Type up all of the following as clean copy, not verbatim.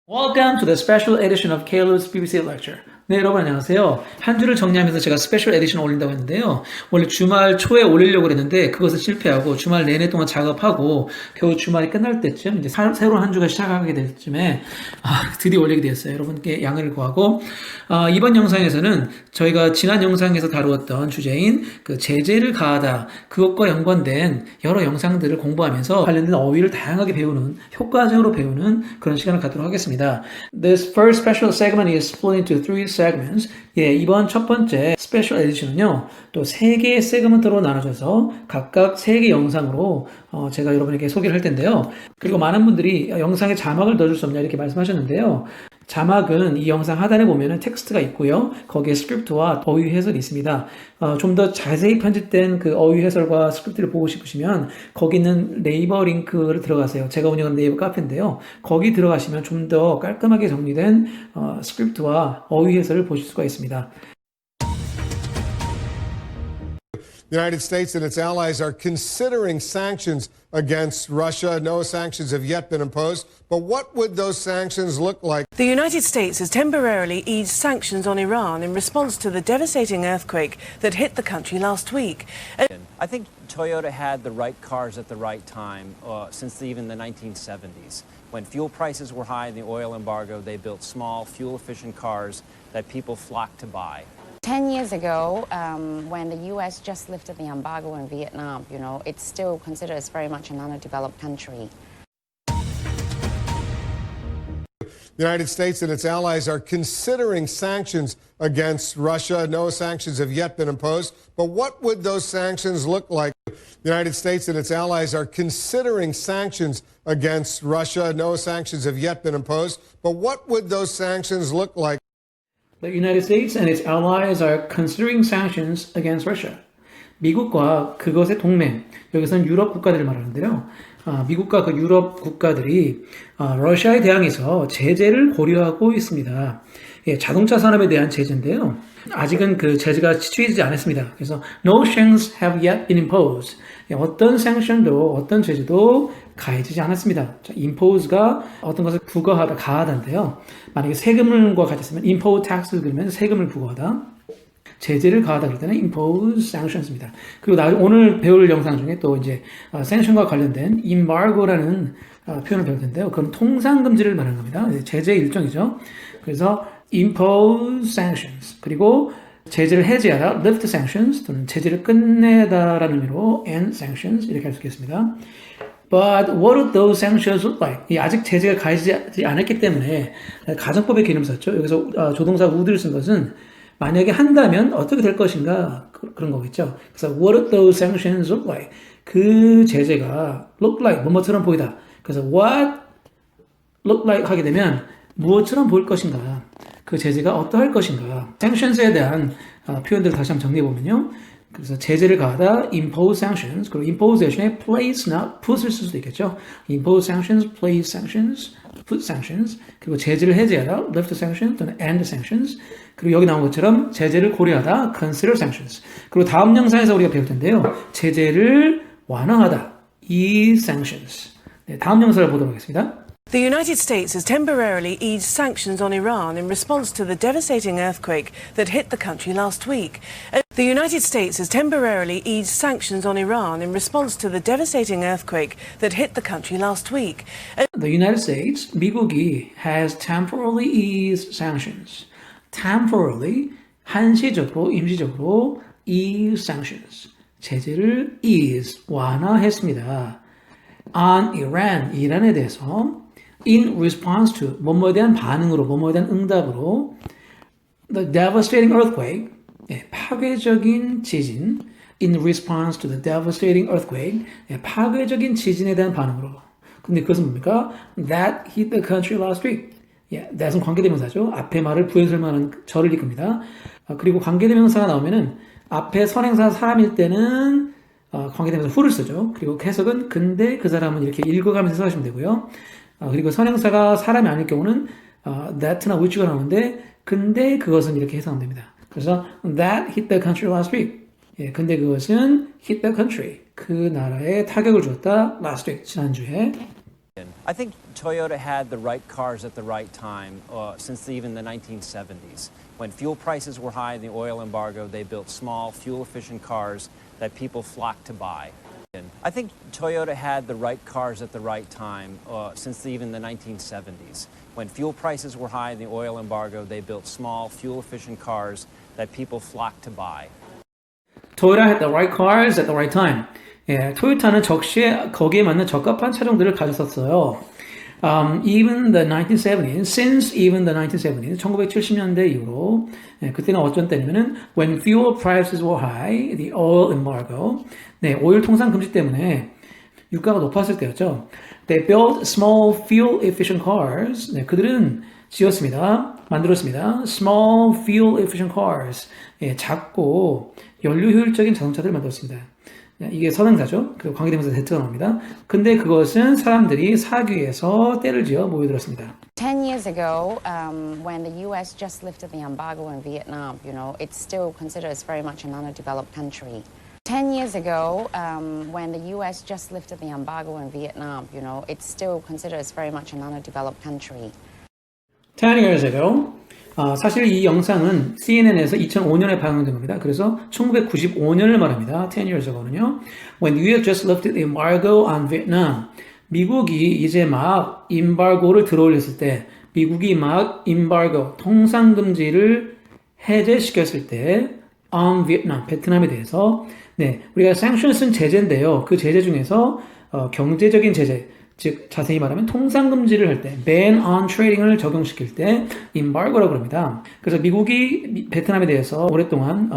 Welcome to the special edition of Caleb's BBC Lecture. 네, 여러분 안녕하세요. 한 주를 정리하면서 제가 스페셜 에디션 올린다고 했는데요. 원래 주말 초에 올리려고 그랬는데 그것을 실패하고 주말 내내 동안 작업하고 겨우 주말이 끝날 때쯤 이제 새로운 한 주가 시작하게 될 쯤에 드디어 올리게 되었어요. 여러분께 양해를 구하고 이번 영상에서는 저희가 지난 영상에서 다루었던 주제인 그 제재를 가하다 그것과 연관된 여러 영상들을 공부하면서 관련된 어휘를 다양하게 배우는 효과적으로 배우는 그런 시간을 갖도록 하겠습니다. This first special segment is split into three segments. 예, 이번 첫 번째 스페셜 에디션은요, 또 3개의 세그먼트로 나눠져서 각각 3개 영상으로 제가 여러분에게 소개를 할 텐데요. 그리고 많은 분들이 영상에 자막을 넣어줄 수 없냐 이렇게 말씀하셨는데요. 자막은 이 영상 하단에 보면은 텍스트가 있고요. 거기에 스크립트와 어휘 해설이 있습니다. 좀 더 자세히 편집된 그 어휘 해설과 스크립트를 보고 싶으시면 거기 있는 네이버 링크를 들어가세요. 제가 운영하는 네이버 카페인데요. 거기 들어가시면 좀 더 깔끔하게 정리된 스크립트와 어휘 해설을 보실 수가 있습니다. The United States and its allies are considering sanctions against Russia. No sanctions have yet been imposed. But what would those sanctions look like? The United States has temporarily eased sanctions on Iran in response to the devastating earthquake that hit the country last week. I think Toyota had the right cars at the right time since even the 1970s. When fuel prices were high in the oil embargo, they built small, fuel-efficient cars that people flocked to buy. 10 years ago, when the U.S. just lifted the embargo in Vietnam, it's still considered as very much an underdeveloped country. The United States and its allies are considering sanctions against Russia. No sanctions have yet been imposed. But what would those sanctions look like? The United States and its allies are considering sanctions against Russia. No sanctions have yet been imposed. But what would those sanctions look like? The United States and its allies are considering sanctions against Russia. 미국과 그것의 동맹, 여기서는 유럽 국가들을 말하는데요. 미국과 그 유럽 국가들이 러시아에 대항해서 제재를 고려하고 있습니다. 예, 자동차 산업에 대한 제재인데요. 아직은 그 제재가 취해지지 않았습니다. 그래서 no sanctions have yet been imposed. 예, 어떤 sanction도 어떤 제재도 가해지지 않았습니다. 자, impose가 어떤 것을 부과하다, 가하다인데요. 만약에 세금과 같이 쓰면 impose tax를 그리면 세금을 부과하다. 제재를 가하다 그럴 때는 impose sanctions입니다. 그리고 오늘 배울 영상 중에 또 이제 sanction과 관련된 embargo라는 표현을 배울 텐데요. 그건 통상 금지를 말하는 겁니다. 제재의 일종이죠. 그래서 impose sanctions 그리고 제재를 해제하다 lift sanctions 또는 제재를 끝내다라는 의미로 end sanctions 이렇게 할 수 있겠습니다. But what would those sanctions look like? 아직 제재가 가해지지 않았기 때문에 가정법의 개념을 썼죠. 여기서 조동사 would를 쓴 것은 만약에 한다면 어떻게 될 것인가 그런 거겠죠. 그래서 what would those sanctions look like? 그 제재가 look like 뭐뭐처럼 보이다. 그래서 what look like 하게 되면 무엇처럼 보일 것인가? 그 제재가 어떠할 것인가? sanctions에 대한 표현들을 다시 한번 정리해 보면요. 그래서 제재를 가하다 impose sanctions 그리고 impose 대신에 place나 put을 쓸 수도 있겠죠. impose sanctions, place sanctions, put sanctions 그리고 제재를 해제하다 lift sanctions 또는 end sanctions 그리고 여기 나온 것처럼 제재를 고려하다 consider sanctions 그리고 다음 영상에서 우리가 배울 텐데요. 제재를 완화하다 ease sanctions 네, 다음 영상을 보도록 하겠습니다. The United States has temporarily eased sanctions on Iran in response to the devastating earthquake that hit the country last week. The United States has temporarily eased sanctions on Iran in response to the devastating earthquake that hit the country last week. The United States, 미국이 has temporarily eased sanctions. temporarily, 한시적으로, 임시적으로 ease sanctions. 제재를 ease, 완화했습니다. on Iran, 이란에 대해서 in response to, 뭐뭐에 대한 반응으로, 뭐뭐에 대한 응답으로 the devastating earthquake, 파괴적인 지진 in response to the devastating earthquake, 파괴적인 지진에 대한 반응으로. 근데 그것은 뭡니까? That hit the country last week. that은 관계대명사죠. 앞에 말을 부연설명하는 절을 이끕니다. 그리고 관계대명사가 나오면은 앞에 선행사 사람일 때는 관계대명사 who를 쓰죠. 그리고 해석은 근데 그 사람은 이렇게 읽어가면서 해석하시면 되고요. 그리고 선행사가 사람이 아닐 경우는 that나 which가 나오는데 근데 그것은 이렇게 해석하면 됩니다. 그래서 that hit the country last week. 근데 그것은 hit the country. 그 나라에 타격을 주었다. last week. 지난주에. I think Toyota had the right cars at the right time since even the 1970s. When fuel prices were high in the oil embargo, they built small, fuel-efficient cars that people flocked to buy. I think Toyota had the right cars at the right time since even the 1970s. When fuel prices were high in the oil embargo, they built small, fuel-efficient cars that people flocked to buy. Toyota had the right cars at the right time. 예, 토요타는 적시에 거기에 맞는 적합한 차종들을 가졌었어요. Even the 1970s, since even the 1970s, 1970년대 이후로 그때는 어쩐 때냐면은 when fuel prices were high, the oil embargo, 네, 오일 통상 금지 때문에 유가가 높았을 때였죠. They built small fuel efficient cars. 네, 그들은 지었습니다. 만들었습니다. Small fuel efficient cars. 예, 작고 연료 효율적인 자동차들을 만들었습니다. 이게 선행사죠. 그리고 관계대명사 대트가 나옵니다. 근데 그것은 사람들이 사기 위해서 때를 지어 모여들었습니다. 10 years ago, when the US just lifted the embargo in Vietnam, it's still considered as very much an underdeveloped country. 10 years ago, when the US just lifted the embargo in Vietnam, it's still considered as very much an underdeveloped country. 10 years ago, 사실 이 영상은 CNN에서 2005년에 방영된 겁니다. 그래서 1995년을 말합니다. 10 years ago는요. When the US just lifted the embargo on Vietnam. 미국이 이제 막 임바고를 들어올렸을 때, 미국이 막 embargo, 통상금지를 해제시켰을 때 on Vietnam, 베트남에 대해서 네, 우리가 sanctions은 제재인데요. 그 제재 중에서 경제적인 제재, 즉 자세히 말하면 통상금지를 할 때, ban on trading을 적용시킬 때 embargo라고 합니다. 그래서 미국이 베트남에 대해서 오랫동안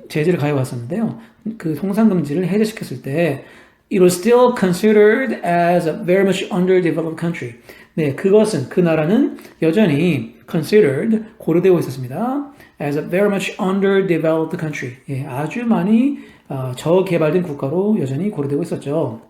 제재를 가해왔었는데요. 그 통상금지를 해제시켰을 때 it was still considered as a very much underdeveloped country. 네, 그것은 그 나라는 여전히 considered 고려되고 있었습니다. as a very much underdeveloped country. 예, 아주 많이 저개발된 국가로 여전히 고려되고 있었죠.